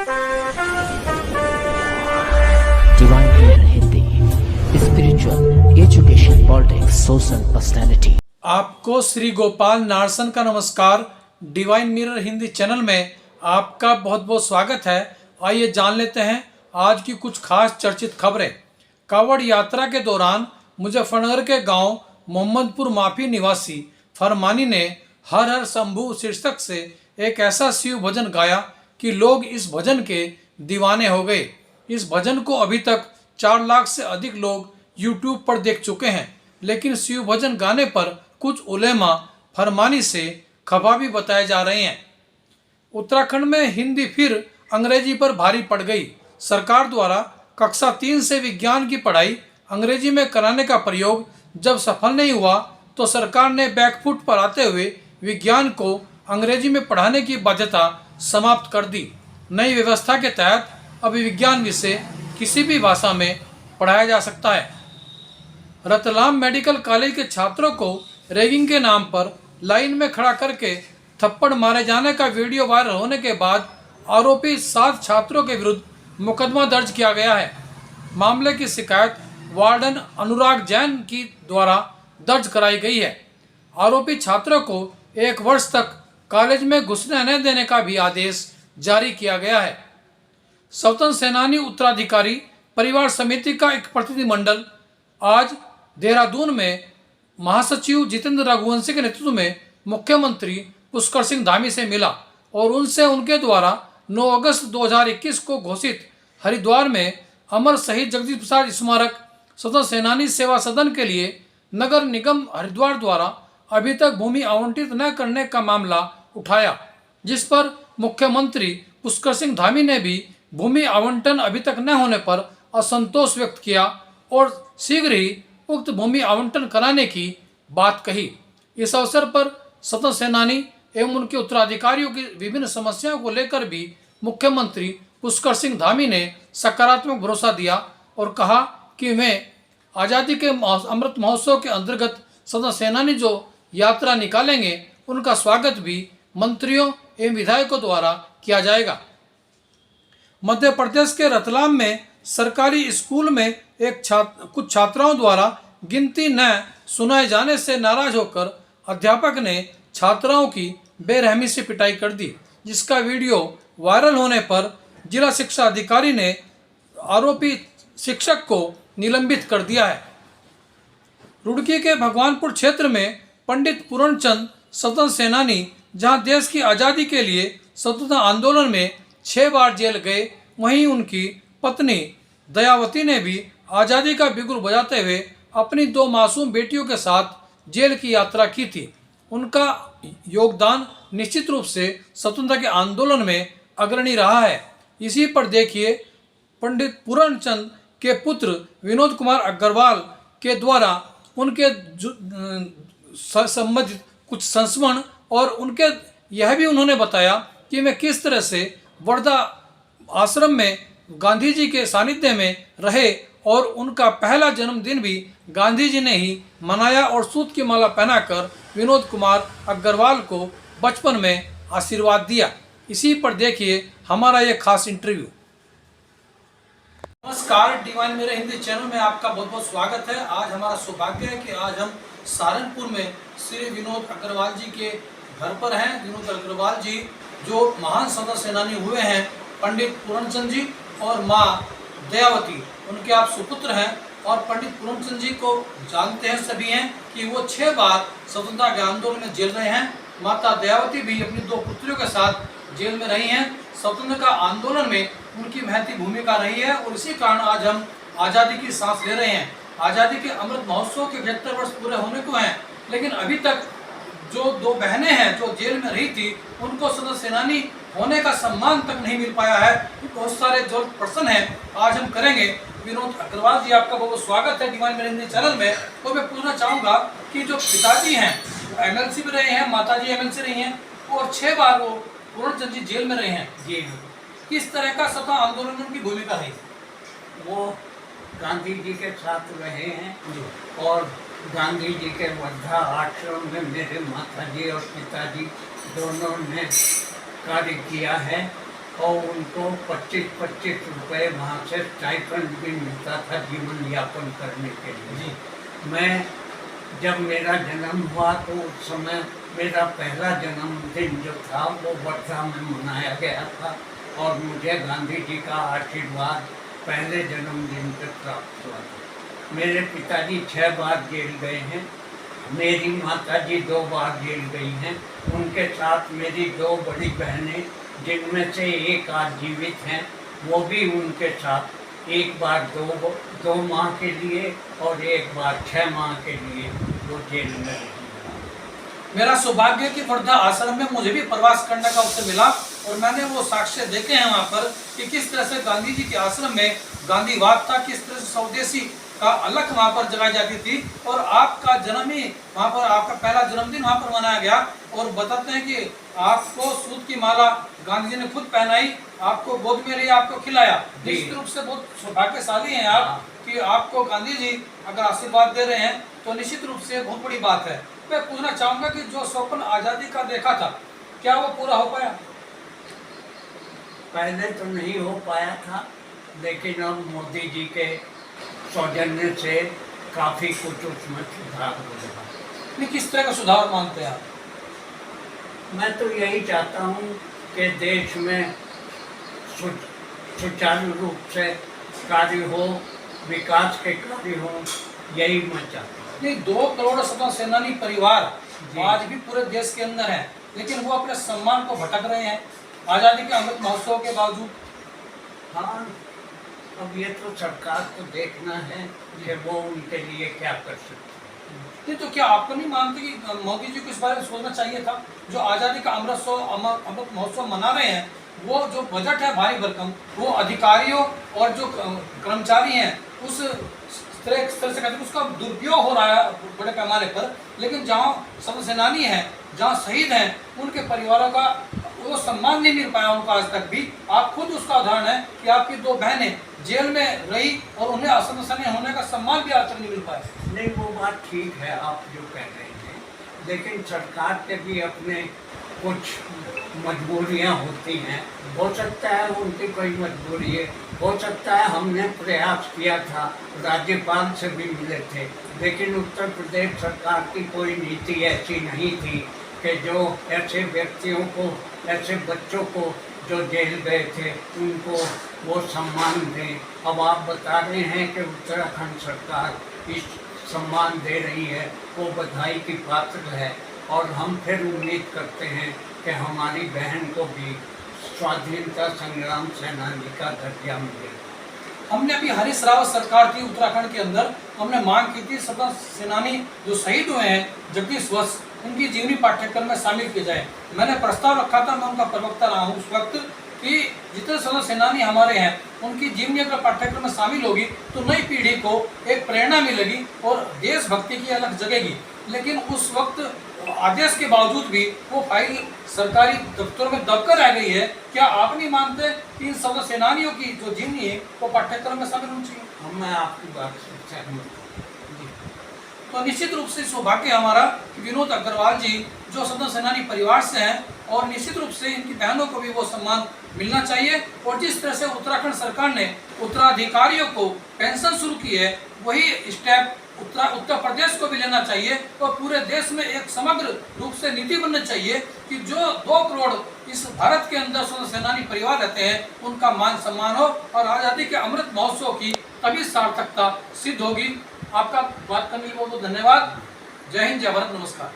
Divine leader Hindi, spiritual, education, politics, social personality. आपको श्री गोपाल नारसन का नमस्कार। डिवाइन मिरर हिंदी चैनल में आपका बहुत बहुत स्वागत है। आइए जान लेते हैं आज की कुछ खास चर्चित खबरें। कांवड़ यात्रा के दौरान मुजफ्फरनगर के गांव मोहम्मदपुर माफी निवासी फरमानी ने हर हर शंभू शीर्षक से एक ऐसा शिव भजन गाया कि लोग इस भजन के दीवाने हो गए। इस भजन को अभी तक 4 लाख से अधिक लोग YouTube पर देख चुके हैं, लेकिन शिव भजन गाने पर कुछ उलेमा फरमानी से खफा भी बताए जा रहे हैं। उत्तराखंड में हिंदी फिर अंग्रेजी पर भारी पड़ गई। सरकार द्वारा कक्षा 3 से विज्ञान की पढ़ाई अंग्रेजी में कराने का प्रयोग जब सफल नहीं हुआ तो सरकार ने बैकफुट पर आते हुए विज्ञान को अंग्रेजी में पढ़ाने की बाध्यता समाप्त कर दी। नई व्यवस्था के तहत अब विज्ञान विषय किसी भी भाषा में पढ़ाया जा सकता है। रतलाम मेडिकल कॉलेज के छात्रों को रैगिंग के नाम पर लाइन में खड़ा करके थप्पड़ मारे जाने का वीडियो वायरल होने के बाद आरोपी 7 छात्रों के विरुद्ध मुकदमा दर्ज किया गया है। मामले की शिकायत वार्डन अनुराग जैन की द्वारा दर्ज कराई गई है। आरोपी छात्रों को 1 वर्ष तक कॉलेज में घुसने न देने का भी आदेश जारी किया गया है। स्वतंत्र सेनानी उत्तराधिकारी परिवार समिति का एक प्रतिनिधिमंडल आज देहरादून में महासचिव जितेंद्र रघुवंशी के नेतृत्व में मुख्यमंत्री पुष्कर सिंह धामी से मिला और उनसे उनके द्वारा 9 अगस्त 2021 को घोषित हरिद्वार में अमर शहीद जगदीश प्रसाद स्मारक स्वतंत्र सेनानी सेवा सदन के लिए नगर निगम हरिद्वार द्वारा अभी तक भूमि आवंटित न करने का मामला उठाया, जिस पर मुख्यमंत्री पुष्कर सिंह धामी ने भी भूमि आवंटन अभी तक न होने पर असंतोष व्यक्त किया और शीघ्र ही उक्त भूमि आवंटन कराने की बात कही। इस अवसर पर स्वतंत्र सेनानी एवं उनके उत्तराधिकारियों की विभिन्न समस्याओं को लेकर भी मुख्यमंत्री पुष्कर सिंह धामी ने सकारात्मक भरोसा दिया और कहा कि वे आज़ादी के अमृत महोत्सव के अंतर्गत स्वतंत्र सेनानी जो यात्रा निकालेंगे उनका स्वागत भी मंत्रियों एवं विधायकों द्वारा किया जाएगा। मध्य प्रदेश के रतलाम में सरकारी स्कूल में कुछ छात्राओं द्वारा गिनती न सुनाए जाने से नाराज होकर अध्यापक ने छात्राओं की बेरहमी से पिटाई कर दी, जिसका वीडियो वायरल होने पर जिला शिक्षा अधिकारी ने आरोपी शिक्षक को निलंबित कर दिया है। रुड़की के भगवानपुर क्षेत्र में पंडित पूर्णचंद स्वतंत्र सेनानी जहां देश की आज़ादी के लिए स्वतंत्रता आंदोलन में 6 बार जेल गए, वहीं उनकी पत्नी दयावती ने भी आज़ादी का बिगुल बजाते हुए अपनी 2 मासूम बेटियों के साथ जेल की यात्रा की थी। उनका योगदान निश्चित रूप से स्वतंत्रता के आंदोलन में अग्रणी रहा है। इसी पर देखिए पंडित पूर्णचंद के पुत्र विनोद कुमार अग्रवाल के द्वारा उनके संबंधित कुछ संस्मरण और उनके यह भी उन्होंने बताया कि वे किस तरह से वर्धा आश्रम में गांधी जी के सानिध्य में रहे और उनका पहला जन्मदिन भी गांधी जी ने ही मनाया और सूत की माला पहनाकर विनोद कुमार अग्रवाल को बचपन में आशीर्वाद दिया। इसी पर देखिए हमारा यह खास इंटरव्यू। नमस्कार, डिवाइन मेरे हिंदी चैनल में आपका बहुत बहुत स्वागत है। आज हमारा सौभाग्य है कि आज हम सहारनपुर में श्री विनोद अग्रवाल जी के घर पर हैं। विनोद अग्रवाल जी जो महान स्वतंत्रता सेनानी हुए हैं, पंडित पूर्णचंद जी और माँ दयावती उनके आप सुपुत्र हैं। और पंडित पूर्णचंद जी को जानते हैं सभी हैं कि वो 6 बार स्वतंत्रता के आंदोलन में जेल रहे हैं। माता दयावती भी अपनी 2 पुत्रियों के साथ जेल में रही हैं। स्वतंत्रता का आंदोलन में उनकी महती भूमिका रही है और इसी कारण आज हम आज़ादी की सांस ले रहे हैं। आज़ादी के अमृत महोत्सव के 75 वर्ष पूरे होने को हैं, लेकिन अभी तक जो 2 बहनें हैं जो जेल में रही थी उनको स्वतंत्रता सेनानी होने का सम्मान तक नहीं मिल पाया है। बहुत सारे जो प्रश्न हैं आज हम करेंगे। विनोद अग्रवाल जी, आपका बहुत स्वागत है डिवाइन मेरे हिंदी चैनल में। तो मैं पूछना चाहूँगा कि जो पिताजी हैं वो MLC भी रहे हैं, माता जी MLC रही हैं और 6 बार वो पूर्णचंद जी जेल में रहे हैं। जी, किस तरह का स्वतंत्रता आंदोलन में उनकी भूमिका रही? वो गांधी जी के साथ रहे हैं और गांधी जी के वर्धा आश्रम में मेरे माता जी और पिताजी दोनों ने कार्य किया है और उनको 25-25 रुपये वहाँ से स्टाइपेंड भी मिलता था जीवन यापन करने के लिए। मैं जब मेरा जन्म हुआ तो उस समय मेरा पहला जन्मदिन जो था वो वर्धा में मनाया गया था और मुझे गांधी जी का आशीर्वाद पहले जन्मदिन पर प्राप्त हुआ था। मेरे पिताजी 6 बार जेल गए हैं, मेरी माताजी 2 बार जेल गई हैं, उनके साथ मेरी 2 बड़ी बहनें जिनमें से एक आज जीवित हैं, वो भी उनके साथ एक बार 2 माह के लिए और एक बार 6 माह के लिए वो जेल में रही। मेरा सौभाग्य कि वर्धा आश्रम में मुझे भी प्रवास करने का अवसर मिला और मैंने वो साक्ष्य देखे हैं वहाँ पर कि किस तरह से गांधी जी के आश्रम में गांधीवाद था, किस तरह से स्वदेशी का अलग वहाँ पर जगाई जाती थी। और आपका जन्म ही वहाँ पर, आपका पहला जन्मदिन वहाँ पर मनाया गया और बताते हैं कि आपको सूत की माला गांधी जी ने खुद पहनाई, आपको गोद में लिया, आपको खिलाया। निश्चित रूप से बहुत सौभाग्यशाली हैं आप कि आपको गांधी जी अगर आशीर्वाद दे रहे हैं तो निश्चित रूप से बहुत बड़ी बात है। मैं पूछना चाहूंगा कि जो स्वप्न आजादी का देखा था क्या वो पूरा हो पाया? पहले तो नहीं हो पाया था, लेकिन अब मोदी जी के सौजन्य से काफ़ी कुछ उसमें सुधार हो रहा। नहीं, किस तरह का सुधार मानते हैं आप? मैं तो यही चाहता हूँ कि देश में सुचारू रूप से कार्य हो, विकास के कार्य हो, यही मैं चाहता हूँ। नहीं, 2 करोड़ स्वतंत्र सेनानी परिवार आज भी पूरे देश के अंदर है, लेकिन वो अपने सम्मान को भटक रहे हैं आज़ादी के अमृत महोत्सव के बावजूद। हाँ, अब ये तो सरकार को देखना है कि वो उनके लिए क्या कर सकती है। नहीं, तो क्या आपको नहीं मानते कि मोदी जी को इस बारे में सोचना चाहिए था? जो आज़ादी का अमृत महोत्सव मना रहे हैं, वो जो बजट है भारी भरकम, वो अधिकारियों और जो कर्मचारी हैं उस तरह से कहते हैं उसका दुरुपयोग हो रहा है बड़े पैमाने पर। लेकिन जहाँ स्वतंत्र सेनानी हैं, जहाँ शहीद हैं, उनके परिवारों का वो सम्मान नहीं मिल पाया उनको आज तक भी। आप खुद उसका उदाहरण है कि आपकी 2 बहनें जेल में रही और उन्हें स्वतंत्र सेनानी होने का सम्मान भी आज तक नहीं मिल पाया। नहीं, वो बात ठीक है आप जो कह रहे हैं, लेकिन सरकार के भी अपने कुछ मजबूरियां होती हैं। हो सकता है उनकी कोई मजबूरी है, हो सकता है हमने प्रयास किया था, राज्यपाल से भी मिले थे, लेकिन उत्तर प्रदेश सरकार की कोई नीति ऐसी नहीं थी कि जो ऐसे व्यक्तियों को, ऐसे बच्चों को जो जेल गए थे उनको वो सम्मान दें। अब आप बता रहे हैं कि उत्तराखंड सरकार इस सम्मान दे रही है, वो बधाई की पात्र है और हम फिर उम्मीद करते हैं कि हमारी बहन को भी स्वाधीनता संग्राम सेनानी का दर्जा मिले। हमने अभी हरीश रावत सरकार थी उत्तराखंड के अंदर, हमने मांग की थी स्वतंत्र सेनानी जो शहीद हुए हैं जगदीश वत्स, उनकी जीवनी पाठ्यक्रम में शामिल किया जाए। मैंने प्रस्ताव रखा था, मैं उनका प्रवक्ता रहा हूँ उस वक्त, कि जितने स्वतंत्र सेनानी हमारे हैं उनकी जीवनी अगर पाठ्यक्रम में शामिल होगी तो नई पीढ़ी को एक प्रेरणा मिलेगी और देशभक्ति की अलग जगेगी। लेकिन उस वक्त आदेश के बावजूद भी वो फाइल सरकारी दफ्तरों में दबकर रह गई है। क्या आप नहीं मानते कि इन स्वतंत्र सेनानियों की जो जीवनी है वो पाठ्यक्रम में शामिल होनी चाहिए? मैं आपकी बात से सहमत हूँ। तो निश्चित रूप से सौभाग्य हमारा कि विनोद अग्रवाल जी जो स्वतंत्र सेनानी परिवार से हैं और निश्चित रूप से इनकी बहनों को भी वो सम्मान मिलना चाहिए। और जिस तरह से उत्तराखंड सरकार ने उत्तराधिकारियों को पेंशन शुरू की है, वही स्टेप उत्तर प्रदेश को भी लेना चाहिए और पूरे देश में एक समग्र रूप से नीति बननी चाहिए कि जो 2 करोड़ इस भारत के अंदर स्वतंत्र सेनानी परिवार रहते हैं उनका मान सम्मान हो और आज़ादी के अमृत महोत्सव की तभी सार्थकता सिद्ध होगी। आपका बात करने के लिए बहुत बहुत धन्यवाद। जय हिंद, जय भारत, नमस्कार।